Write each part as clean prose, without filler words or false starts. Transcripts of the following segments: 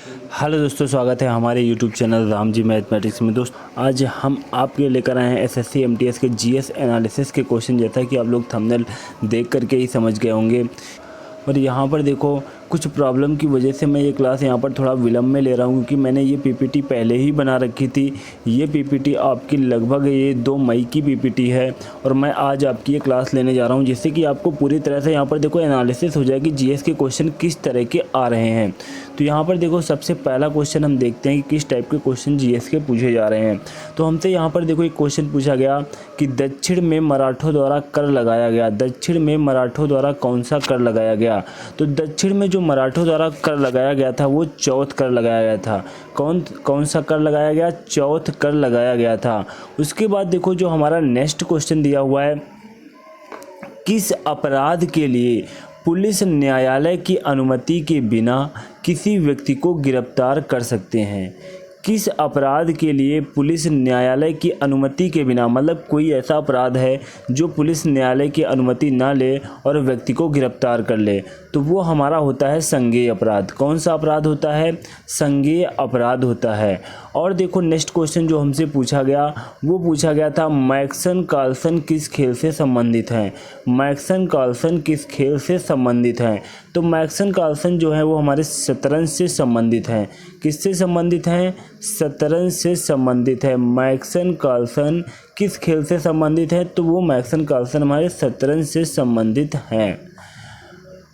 Hello दोस्तों, स्वागत है हमारे YouTube channel Ram ji mathematics में। दोस्तों आज हम आपके लिए लेकर आए हैं एसएससी एमटीएस के जीएस एनालिसिस के क्वेश्चन, जैसा कि आप लोग थंबनेल देख करके ही समझ गए होंगे। और यहाँ पर देखो, कुछ प्रॉब्लम की वजह से मैं ये क्लास यहाँ पर थोड़ा विलम्ब में ले रहा हूँ, क्योंकि मैंने ये पीपीटी पहले ही बना रखी थी। ये पीपीटी आपकी लगभग ये 2 मई की पीपीटी है और मैं आज आपकी ये क्लास लेने जा रहा हूँ, जिससे कि आपको पूरी तरह से यहाँ पर देखो एनालिसिस हो जाएगी जीएस के क्वेश्चन किस तरह के आ रहे हैं। तो यहाँ पर देखो, सबसे पहला क्वेश्चन हम देखते हैं कि किस टाइप के क्वेश्चन जीएस के पूछे जा रहे हैं। तो हमसे यहाँ पर देखो एक क्वेश्चन पूछा गया कि दक्षिण में मराठों द्वारा कर लगाया गया। दक्षिण में मराठों द्वारा कौन सा कर लगाया गया? तो दक्षिण में जो मराठों द्वारा कर लगाया गया था वो चौथ कर लगाया गया था। कौन सा कर लगाया गया? चौथ कर लगाया गया था। उसके बाद देखो, जो हमारा नेक्स्ट क्वेश्चन दिया हुआ है, किस अपराध के लिए पुलिस न्यायालय की अनुमति के बिना किसी व्यक्ति को गिरफ्तार कर सकते हैं? किस अपराध के लिए पुलिस न्यायालय की अनुमति के बिना, मतलब कोई ऐसा अपराध है जो पुलिस न्यायालय की अनुमति ना ले और व्यक्ति को गिरफ्तार कर ले, तो वो हमारा होता है संज्ञेय अपराध। कौन सा अपराध होता है? संज्ञेय अपराध होता है। और देखो नेक्स्ट क्वेश्चन जो हमसे पूछा गया, वो पूछा गया था मैक्सन कार्लसन किस खेल से संबंधित हैं? मैक्सन कार्लसन किस खेल से संबंधित हैं? तो मैक्सन कार्लसन जो है वो हमारे शतरंज से संबंधित हैं। किससे संबंधित हैं? शतरंज से संबंधित है। मैक्सन कार्लसन किस खेल से संबंधित है? तो वो मैक्सन कार्लसन हमारे शतरंज से संबंधित हैं।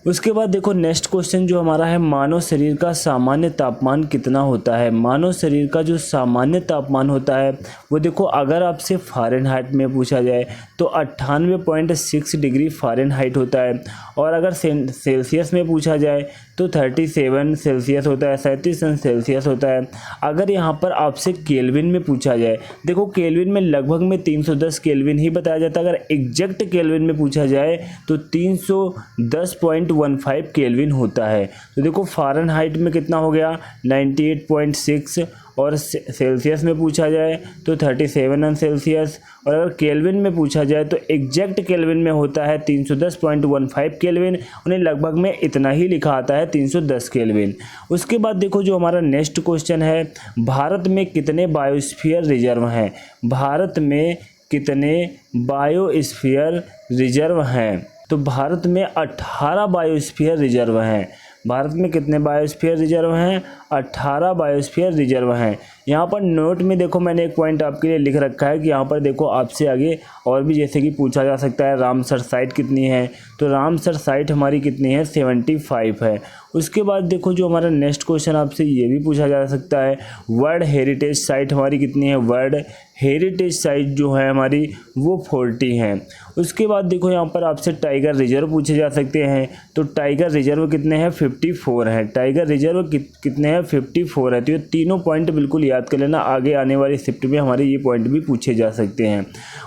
उसके बाद देखो नेक्स्ट क्वेश्चन जो हमारा है, मानव शरीर का सामान्य तापमान कितना होता है? मानव शरीर का जो सामान्य तापमान होता है वो देखो, अगर आपसे फ़ारेनहाइट में पूछा जाए तो 98.6 डिग्री फ़ारेनहाइट होता है, और अगर सेल्सियस में पूछा जाए तो 37 सेल्सियस होता है, 37 सेल्सियस होता है। अगर यहाँ पर आपसे केल्विन में पूछा जाए, देखो केल्विन में लगभग में 310 केल्विन ही बताया जाता है। अगर एग्जैक्ट केल्विन में पूछा जाए तो 310.15 केल्विन होता है। तो देखो फ़ारेनहाइट में कितना हो गया? 98.6, और सेल्सियस में पूछा जाए तो 37 सेल्सियस, और अगर केल्विन में पूछा जाए तो एग्जैक्ट केल्विन में होता है 310.15 केल्विन। उन्हें लगभग में इतना ही लिखा आता है, 310 केल्विन। उसके बाद देखो जो हमारा नेक्स्ट क्वेश्चन है, भारत में कितने बायोस्फीयर रिजर्व हैं? भारत में कितने बायोस्फीयर रिजर्व हैं? तो भारत में 18 बायोस्फीयर रिजर्व हैं। भारत में कितने बायोस्फीयर रिजर्व हैं? 18 बायोस्फीयर रिजर्व हैं। यहाँ पर नोट में देखो, मैंने एक पॉइंट आपके लिए लिख रखा है कि यहाँ पर देखो आपसे आगे और भी जैसे कि पूछा जा सकता है, रामसर साइट कितनी है? तो रामसर साइट हमारी कितनी है? 75 है। उसके बाद देखो जो हमारा नेक्स्ट क्वेश्चन आपसे ये भी पूछा जा सकता है, वर्ल्ड हेरिटेज साइट हमारी कितनी है? वर्ल्ड हेरिटेज साइट जो है हमारी वो 40 हैं। उसके बाद देखो यहाँ पर आपसे टाइगर रिजर्व पूछे जा सकते हैं, तो टाइगर रिजर्व कितने हैं? 54 हैं। टाइगर रिजर्व कितने हैं? 54 है। तो ये तीनों पॉइंट बिल्कुल याद कर लेना, आगे आने वाली शिफ्ट में हमारे ये पॉइंट भी पूछे जा सकते हैं।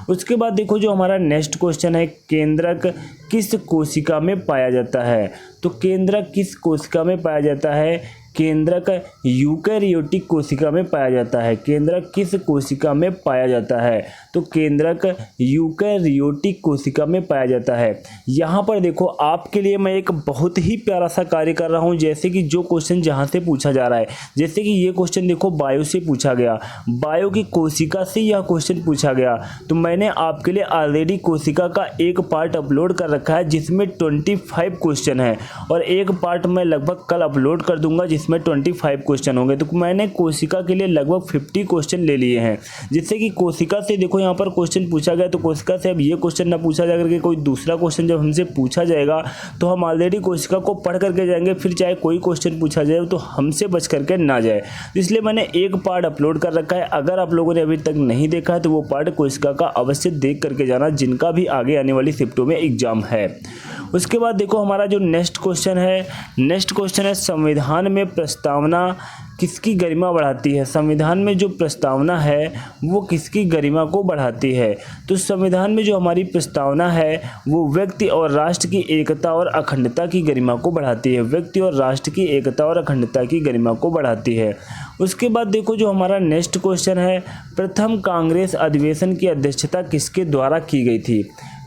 उसके बाद देखो जो हमारा नेक्स्ट क्वेश्चन है, केंद्रक किस कोशिका में पाया जाता है? तो केंद्रक किस कोशिका में पाया जाता है? केंद्रक यूकैरियोटिक कोशिका में पाया जाता है। केंद्रक किस कोशिका में पाया जाता है? तो केंद्रक यूकैरियोटिक कोशिका में पाया जाता है। यहाँ पर देखो आपके लिए मैं एक बहुत ही प्यारा सा कार्य कर रहा हूँ, जैसे कि जो क्वेश्चन जहाँ से पूछा जा रहा है, जैसे कि ये क्वेश्चन देखो बायो से पूछा गया, बायो की कोशिका से यह क्वेश्चन पूछा गया, तो मैंने आपके लिए ऑलरेडी कोशिका का एक पार्ट अपलोड कर रखा है जिसमें 25 क्वेश्चन है, और एक पार्ट मैं लगभग कल अपलोड कर दूंगा जिसमें 25 क्वेश्चन होंगे। तो मैंने कोशिका के लिए लगभग 50 क्वेश्चन ले लिए हैं, जिससे कि कोशिका से देखो यहाँ पर क्वेश्चन पूछा गया, तो कोशिका से अब ये क्वेश्चन ना पूछा जाए करके कोई दूसरा क्वेश्चन जब हमसे पूछा जाएगा तो हम ऑलरेडी कोशिका को पढ़ करके जाएंगे, फिर चाहे कोई क्वेश्चन पूछा जाए तो हमसे बच करके ना जाए। इसलिए मैंने एक पार्ट अपलोड कर रखा है। अगर आप लोगों ने अभी तक नहीं देखा है तो वो पार्ट कोशिका का अवश्य देख करके जाना, जिनका भी आगे आने वाली शिफ्टों में एग्जाम है। उसके बाद देखो हमारा जो नेक्स्ट क्वेश्चन है, संविधान में प्रस्तावना किसकी गरिमा बढ़ाती है? संविधान में जो प्रस्तावना है वो किसकी गरिमा को बढ़ाती है? तो संविधान में जो हमारी प्रस्तावना है वो व्यक्ति और राष्ट्र की एकता और अखंडता की गरिमा को बढ़ाती है। व्यक्ति और राष्ट्र की एकता और अखंडता की गरिमा को बढ़ाती है। उसके बाद देखो जो हमारा नेक्स्ट क्वेश्चन है, प्रथम कांग्रेस अधिवेशन की अध्यक्षता किसके द्वारा की गई थी?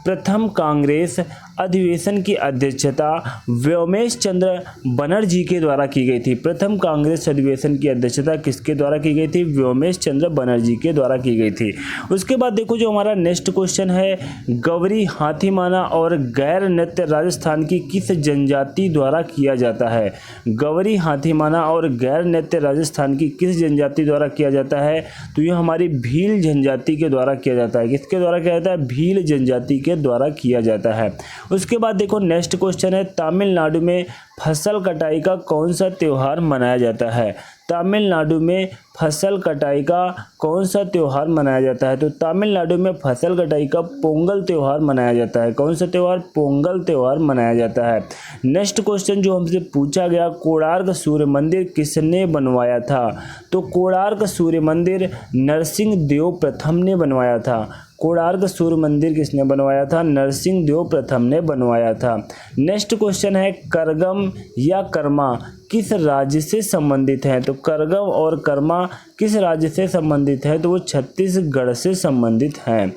प्रथम कांग्रेस अधिवेशन की अध्यक्षता व्योमेश चंद्र बनर्जी के द्वारा की गई थी। प्रथम कांग्रेस अधिवेशन की अध्यक्षता किसके द्वारा की गई थी? व्योमेश चंद्र बनर्जी के द्वारा की गई थी। उसके बाद देखो जो हमारा नेक्स्ट क्वेश्चन है, गवरी हाथीमाना और गैर नृत्य राजस्थान की किस जनजाति द्वारा किया जाता है? गवरी हाथीमाना और गैर नृत्य राजस्थान की किस जनजाति द्वारा किया जाता है? तो ये हमारी भील जनजाति के द्वारा किया जाता है। किसके द्वारा किया जाता है? भील जनजाति के द्वारा किया जाता है। उसके बाद देखो नेक्स्ट क्वेश्चन है, तमिलनाडु में फसल कटाई का कौन सा त्यौहार मनाया जाता है? तमिलनाडु में फसल कटाई का कौन सा त्यौहार मनाया जाता है? तो तमिलनाडु में फसल कटाई का पोंगल त्यौहार मनाया जाता है। कौन सा त्यौहार? पोंगल त्यौहार मनाया जाता है। नेक्स्ट क्वेश्चन जो हमसे पूछा गया, कोणार्क सूर्य मंदिर किसने बनवाया था? तो कोणार्क सूर्य मंदिर नरसिंह देव प्रथम ने बनवाया था। कोणार्क सूर्य मंदिर किसने बनवाया था? नरसिंह देव प्रथम ने बनवाया था। नेक्स्ट क्वेश्चन है, करगम या कर्मा किस राज्य से संबंधित हैं? तो करगम और कर्मा किस राज्य से संबंधित है? तो वो छत्तीसगढ़ से संबंधित हैं।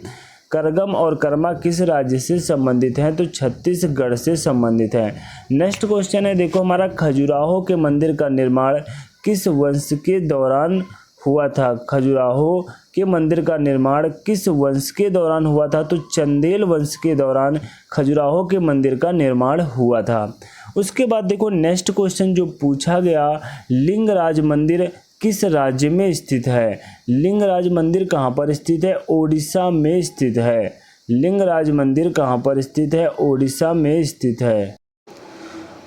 करगम और कर्मा किस राज्य से संबंधित हैं? तो छत्तीसगढ़ से संबंधित हैं। नेक्स्ट क्वेश्चन है, देखो हमारा खजुराहो के मंदिर का निर्माण किस वंश के दौरान हुआ था? खजुराहो के मंदिर का निर्माण किस वंश के दौरान हुआ था? तो चंदेल वंश के दौरान खजुराहो के मंदिर का निर्माण हुआ था। उसके बाद देखो नेक्स्ट क्वेश्चन जो पूछा गया, लिंगराज मंदिर किस राज्य में स्थित है? लिंगराज मंदिर कहाँ पर स्थित है? ओडिशा में स्थित है। लिंगराज मंदिर कहाँ पर स्थित है? ओडिशा में स्थित है।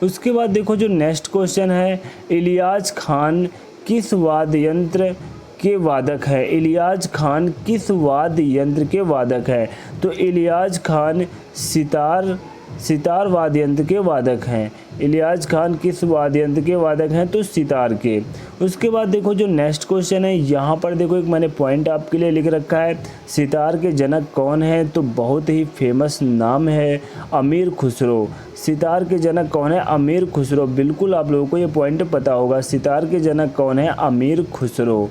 उसके बाद देखो जो नेक्स्ट क्वेश्चन है, इलियाज खान किस वाद्य यंत्र के वादक है? इलियाज खान किस वाद्य यंत्र के वादक है? तो इलियाज खान सितार वाद्य यंत्र के वादक हैं। इलियाज खान किस वाद्य यंत्र के वादक हैं? तो सितार के। उसके बाद देखो जो नेक्स्ट क्वेश्चन है, यहाँ पर देखो एक मैंने पॉइंट आपके लिए लिख रखा है, सितार के जनक कौन है? तो बहुत ही फेमस नाम है अमीर खुसरो। सितार के जनक कौन है? अमीर खुसरो। बिल्कुल आप लोगों को ये पॉइंट पता होगा, सितार के जनक कौन है? अमीर खुसरो।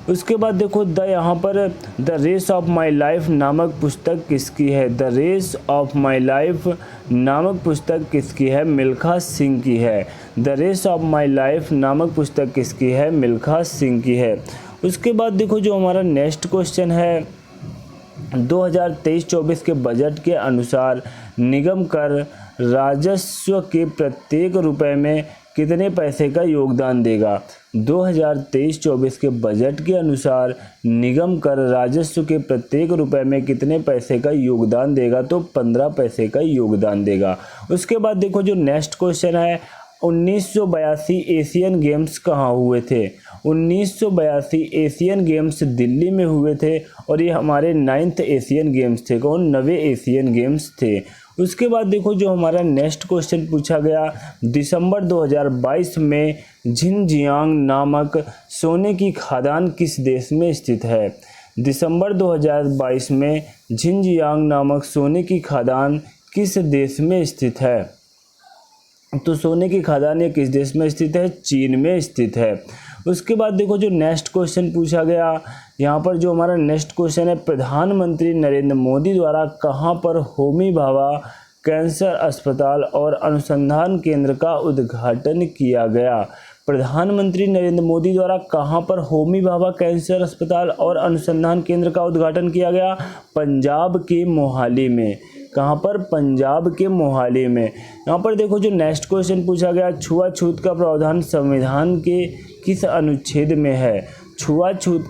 उसके बाद देखो यहाँ पर the race of my life नामक पुस्तक किसकी है? The race of my life नामक पुस्तक किसकी है? मिल्खा सिंह की है। The race of my life नामक पुस्तक किसकी है? मिल्खा सिंह की है। उसके बाद देखो जो हमारा नेक्स्ट क्वेश्चन है, 2023-24 के बजट के अनुसार निगम कर राजस्व के प्रत्येक रुपए में कितने पैसे का योगदान देगा? 2023-24 के बजट के अनुसार निगम कर राजस्व के प्रत्येक रुपए में कितने पैसे का योगदान देगा? तो 15 पैसे का योगदान देगा। उसके बाद देखो जो नेक्स्ट क्वेश्चन है, 1982 एशियन गेम्स कहाँ हुए थे? 1982 एशियन गेम्स दिल्ली में हुए थे और ये हमारे 9th एशियन गेम्स थे। कौन? 9वें एशियन गेम्स थे। उसके बाद देखो जो हमारा नेक्स्ट क्वेश्चन पूछा गया, दिसंबर 2022 में झिनजियांग नामक सोने की खदान किस देश में स्थित है? दिसंबर 2022 में झिनजियांग नामक सोने की खदान किस देश में स्थित है? तो सोने की खदान ये किस देश में स्थित है? चीन में स्थित है। उसके बाद देखो जो नेक्स्ट क्वेश्चन पूछा गया, यहाँ पर जो हमारा नेक्स्ट क्वेश्चन है, प्रधानमंत्री नरेंद्र मोदी द्वारा कहाँ पर होमी भाभा कैंसर अस्पताल और अनुसंधान केंद्र का उद्घाटन किया गया? प्रधानमंत्री नरेंद्र मोदी द्वारा कहाँ पर होमी भाभा कैंसर अस्पताल और अनुसंधान केंद्र का उद्घाटन किया गया? पंजाब के मोहाली में। कहाँ पर? पंजाब के मोहाली में। यहाँ पर देखो जो नेक्स्ट क्वेश्चन पूछा गया, छुआछूत का प्रावधान संविधान के किस अनुच्छेद में है? छुआछूत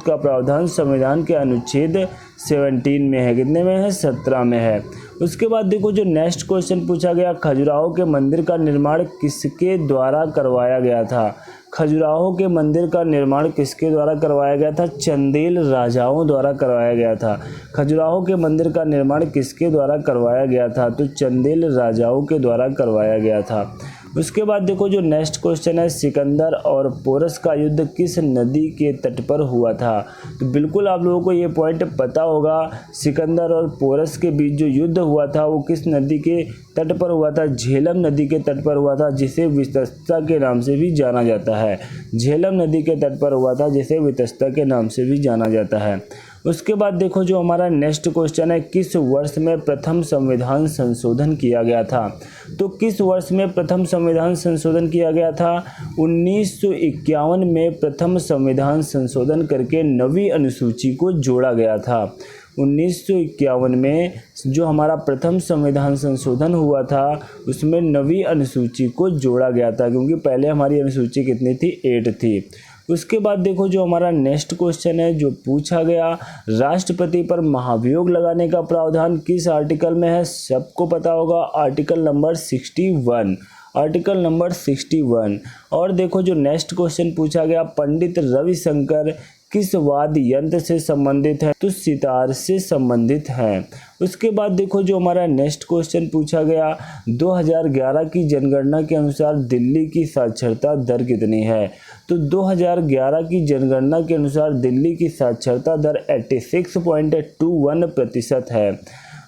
का प्रावधान संविधान के अनुच्छेद 17 में है। कितने में है? 17 में है। उसके बाद देखो जो नेक्स्ट क्वेश्चन पूछा गया, खजुराहो के मंदिर का निर्माण किसके द्वारा करवाया गया था? खजुराहो के मंदिर का निर्माण किसके द्वारा करवाया गया था? चंदेल राजाओं द्वारा करवाया गया था। खजुराहो के मंदिर का निर्माण किसके द्वारा करवाया गया था? तो चंदेल राजाओं के द्वारा करवाया गया था। उसके बाद देखो जो नेक्स्ट क्वेश्चन है, सिकंदर और पोरस का युद्ध किस नदी के तट पर हुआ था? तो बिल्कुल आप लोगों को ये पॉइंट पता होगा, सिकंदर और पोरस के बीच जो युद्ध हुआ था वो किस नदी के तट पर हुआ था? झेलम नदी के तट पर हुआ था, जिसे वितस्ता के नाम से भी जाना जाता है। झेलम नदी के तट पर हुआ था, जिसे वितस्ता के नाम से भी जाना जाता है। उसके बाद देखो जो हमारा नेक्स्ट क्वेश्चन है, किस वर्ष में प्रथम संविधान संशोधन किया गया था। तो किस वर्ष में प्रथम संविधान संशोधन किया गया था? 1951 में प्रथम संविधान संशोधन करके नवी अनुसूची को जोड़ा गया था। 1951 में जो हमारा प्रथम संविधान संशोधन हुआ था उसमें नवी अनुसूची को जोड़ा गया था, क्योंकि पहले हमारी अनुसूची कितनी थी? 8 थी। उसके बाद देखो जो हमारा नेक्स्ट क्वेश्चन है जो पूछा गया, राष्ट्रपति पर महाभियोग लगाने का प्रावधान किस आर्टिकल में है? सबको पता होगा, आर्टिकल नंबर 61, आर्टिकल नंबर 61। और देखो जो नेक्स्ट क्वेश्चन पूछा गया, पंडित रविशंकर किस वाद्य यंत्र से संबंधित है? तो सितार से संबंधित है। उसके बाद देखो जो हमारा नेक्स्ट क्वेश्चन पूछा गया, 2011 की जनगणना के अनुसार दिल्ली की साक्षरता दर कितनी है? तो 2011 की जनगणना के अनुसार दिल्ली की साक्षरता दर 86.21% है।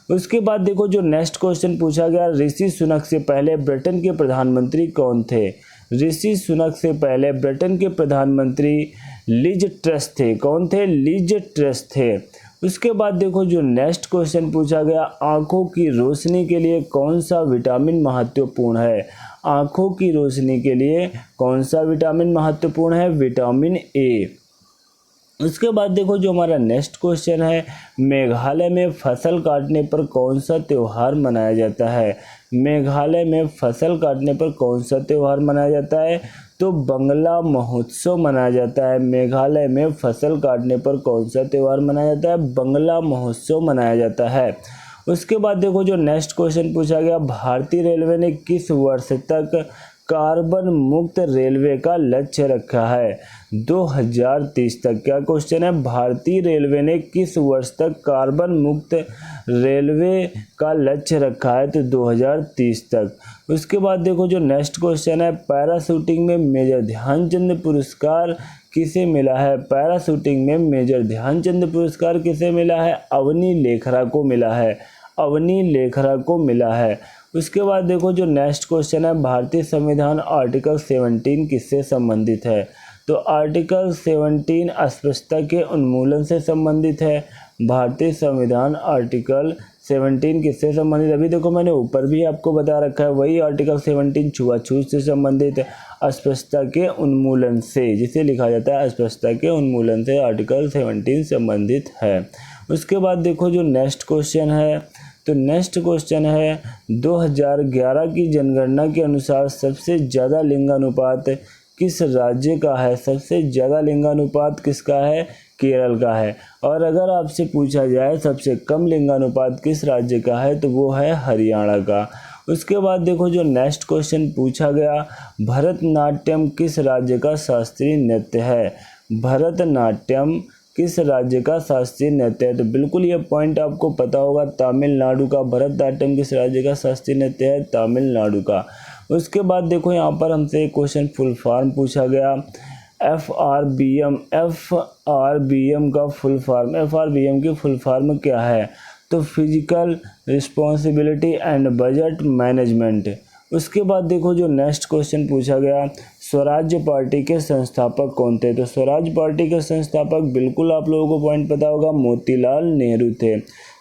उसके बाद देखो जो नेक्स्ट क्वेश्चन पूछा गया, ऋषि सुनक से पहले ब्रिटेन के प्रधानमंत्री कौन थे? ऋषि सुनक से पहले ब्रिटेन के प्रधानमंत्री लिज ट्रस थे। कौन थे? लिज ट्रस थे। उसके बाद देखो जो नेक्स्ट क्वेश्चन पूछा गया, आंखों की रोशनी के लिए कौन सा विटामिन महत्वपूर्ण है? आंखों की रोशनी के लिए कौन सा विटामिन महत्वपूर्ण है? Vitamin A. उसके बाद देखो जो हमारा नेक्स्ट क्वेश्चन है, मेघालय में फसल काटने पर कौन सा त्यौहार मनाया जाता है? मेघालय में फसल काटने पर कौन सा त्यौहार मनाया जाता है? तो बंगला महोत्सव मनाया जाता है। मेघालय में फसल काटने पर कौन सा त्यौहार मनाया जाता है? बंगला महोत्सव मनाया जाता है। उसके बाद देखो जो नेक्स्ट क्वेश्चन पूछा गया, भारतीय रेलवे ने किस वर्ष तक कार्बन मुक्त रेलवे का लक्ष्य रखा है? 2030 तक। क्या क्वेश्चन है? भारतीय रेलवे ने किस वर्ष तक कार्बन मुक्त रेलवे का लक्ष्य रखा है? तो 2030 तक। उसके बाद देखो जो नेक्स्ट क्वेश्चन है, पैराशूटिंग में मेजर ध्यानचंद पुरस्कार किसे मिला है? पैराशूटिंग में मेजर ध्यानचंद पुरस्कार किसे मिला है? अवनी लेखरा को मिला है। अवनी लेखरा को मिला है। उसके बाद देखो जो नेक्स्ट क्वेश्चन है, भारतीय संविधान आर्टिकल 17 किससे संबंधित है? तो आर्टिकल 17 अस्पृश्यता के उन्मूलन से संबंधित है। भारतीय संविधान आर्टिकल 17 किससे संबंधित? अभी देखो मैंने ऊपर भी आपको बता रखा है, वही आर्टिकल 17 छुआछूत से संबंधित है, अस्पृश्यता के उन्मूलन से, जिसे लिखा जाता है अस्पृश्यता के उन्मूलन से आर्टिकल 17 संबंधित है। उसके बाद देखो जो नेक्स्ट क्वेश्चन है, तो नेक्स्ट क्वेश्चन है, 2011 की जनगणना के अनुसार सबसे ज़्यादा लिंगानुपात किस राज्य का है? सबसे ज़्यादा लिंगानुपात किसका है? केरल का है। और अगर आपसे पूछा जाए सबसे कम लिंगानुपात किस राज्य का है, तो वो है हरियाणा का। उसके बाद देखो जो नेक्स्ट क्वेश्चन पूछा गया, भरतनाट्यम किस राज्य का शास्त्रीय नृत्य है? भरतनाट्यम किस राज्य का शास्त्रीय नृत्य है? तो बिल्कुल ये पॉइंट आपको पता होगा, तमिलनाडु का। भरतनाट्यम किस राज्य का शास्त्रीय नृत्य है? तमिलनाडु का। उसके बाद देखो यहाँ पर हमसे एक क्वेश्चन फुल फॉर्म पूछा गया, FRBM का फुल फॉर्म, FRBM की फुल फॉर्म क्या है? तो physical responsibility and budget management. उसके बाद देखो जो नेक्स्ट क्वेश्चन पूछा गया, स्वराज्य पार्टी के संस्थापक कौन थे? तो स्वराज पार्टी के संस्थापक बिल्कुल आप लोगों को पॉइंट पता होगा, मोतीलाल नेहरू थे।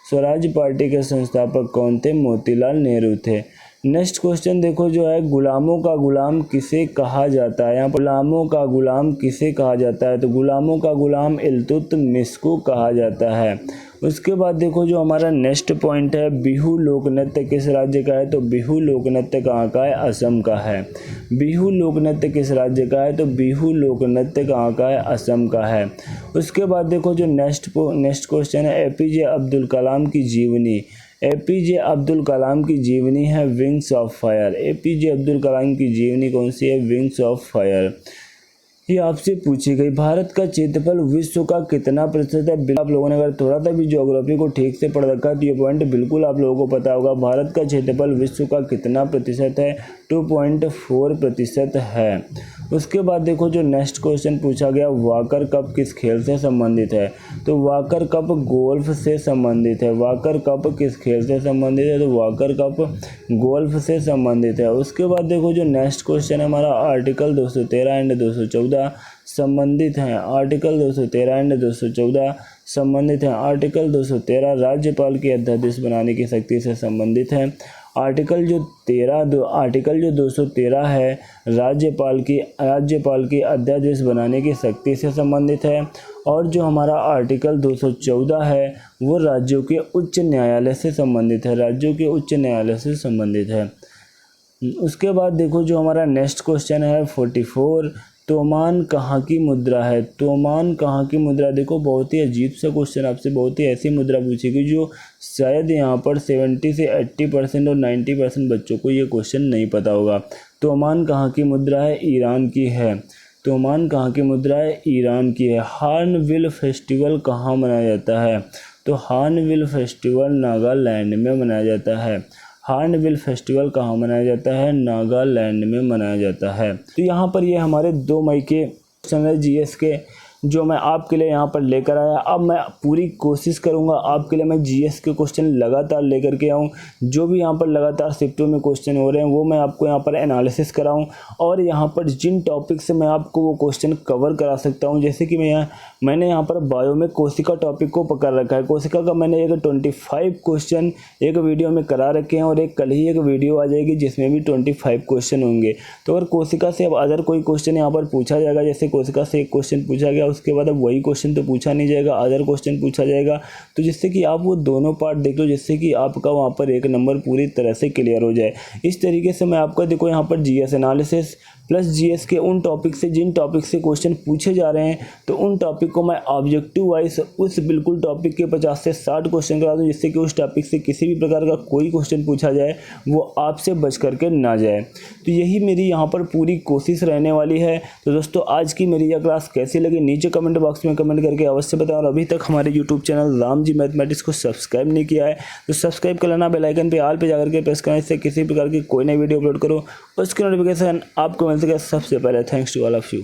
स्वराज पार्टी के संस्थापक कौन थे? मोतीलाल नेहरू थे। नेक्स्ट क्वेश्चन देखो जो है, गुलामों का गुलाम किसे कहा जाता है? यहाँ पर गुलामों का गुलाम किसे कहा जाता है? तो गुलामों का गुलाम इल्तुतमिश को कहा जाता है। उसके बाद देखो जो हमारा नेक्स्ट पॉइंट है, बिहू लोक नृत्य किस राज्य का है? तो बिहू लोक नृत्य कहाँ का है? असम का है। बिहू लोक नृत्य किस राज्य का है? तो बिहू लोक नृत्य कहाँ का है? असम का है। उसके बाद देखो जो नेक्स्ट क्वेश्चन है, APJ अब्दुल कलाम की जीवनी। APJ अब्दुल कलाम की जीवनी है wings of fire. APJ Abdul Kalam की जीवनी कौन सी है? Wings of fire. ये आपसे पूछी गई, भारत का क्षेत्रफल विश्व का कितना प्रतिशत है? आप लोगों ने अगर थोड़ा सा भी ज्योग्राफी को ठीक से पढ़ रखा है तो ये पॉइंट बिल्कुल आप लोगों को पता होगा। भारत का क्षेत्रफल विश्व का कितना प्रतिशत है? 2.4% है। उसके बाद देखो जो नेक्स्ट क्वेश्चन पूछा गया, वॉकर कप किस खेल से संबंधित है? तो वॉकर कप गोल्फ से संबंधित है। वॉकर कप किस खेल से संबंधित है? तो वॉकर कप गोल्फ से संबंधित है। उसके बाद देखो जो नेक्स्ट क्वेश्चन है हमारा, आर्टिकल 213 एंड 214 संबंधित हैं। आर्टिकल 213 एंड 214 संबंधित हैं। आर्टिकल 213 राज्यपाल की अध्यादेश बनाने की शक्ति से संबंधित है। आर्टिकल जो 213 है राज्यपाल की अध्यादेश बनाने की शक्ति से संबंधित है। और जो हमारा आर्टिकल 214 है वो राज्यों के उच्च न्यायालय से संबंधित है। राज्यों के उच्च न्यायालय से संबंधित है। उसके बाद देखो जो हमारा नेक्स्ट क्वेश्चन है 44, तोमान कहाँ की मुद्रा है? तोमान कहाँ की मुद्रा? देखो बहुत ही अजीब सा क्वेश्चन, आपसे बहुत ही ऐसी मुद्रा पूछेगी जो शायद यहाँ पर 70 से 80% और 90% बच्चों को ये क्वेश्चन नहीं पता होगा। तोमान कहाँ की मुद्रा है? ईरान की है। तोमान कहाँ की मुद्रा है? ईरान की है। हॉर्नबिल फेस्टिवल कहाँ मनाया जाता है? तो हॉर्नबिल फेस्टिवल नागालैंड में मनाया जाता है। हॉर्नबिल फेस्टिवल कहाँ मनाया जाता है? नागालैंड में मनाया जाता है। तो यहाँ पर ये हमारे 2 मई के क्वेश्चन है जीएस के, जो मैं आपके लिए यहाँ पर लेकर आया। अब मैं पूरी कोशिश करूँगा आपके लिए मैं जीएस के क्वेश्चन लगातार लेकर के आऊँ। जो भी यहाँ पर लगातार शिफ्टों में क्वेश्चन हो रहे हैं वो मैं आपको यहाँ पर एनालिसिस कराऊँ, और यहाँ पर जिन टॉपिक से मैं आपको वो क्वेश्चन कवर करा सकता हूँ। जैसे कि मैंने यहाँ पर बायो में कोशिका टॉपिक को पकड़ रखा है। कोशिका का मैंने एक 25 क्वेश्चन एक वीडियो में करा रखे हैं, और कल ही एक वीडियो आ जाएगी जिसमें भी 25 क्वेश्चन होंगे। तो अगर कोशिका से अब अदर कोई क्वेश्चन यहाँ पर पूछा जाएगा, जैसे कोशिका से एक क्वेश्चन पूछा गया उसके बाद अब वही क्वेश्चन तो पूछा नहीं जाएगा, अदर क्वेश्चन पूछा जाएगा, तो जिससे कि आप वो दोनों पार्ट देख लो, जिससे कि आपका वहाँ पर एक नंबर पूरी तरह से क्लियर हो जाए। इस तरीके से मैं आपका देखो यहाँ पर जीएस एनालिसिस प्लस जीएस के उन टॉपिक से जिन टॉपिक से क्वेश्चन पूछे जा रहे हैं, तो उन टॉपिक को मैं ऑब्जेक्टिव वाइज उस बिल्कुल टॉपिक के 50 से 60 क्वेश्चन करा दूँ, जिससे कि उस टॉपिक से किसी भी प्रकार का कोई क्वेश्चन पूछा जाए वो आपसे बच करके ना जाए। तो यही मेरी यहाँ पर पूरी कोशिश रहने वाली है। तो दोस्तों आज की मेरी यह क्लास कैसी लगी नीचे कमेंट बॉक्स में कमेंट करके अवश्य बताएं, और अभी तक हमारे YouTube channel Ram ji mathematics को सब्सक्राइब नहीं किया है तो सब्सक्राइब कर लेना, बेल आइकन पे ऑल पे जाकर के प्रेस करना, इससे किसी प्रकार की कोई नई वीडियो अपलोड करो उसकी नोटिफिकेशन आपको मिल सके सबसे पहले। Thanks to all of you.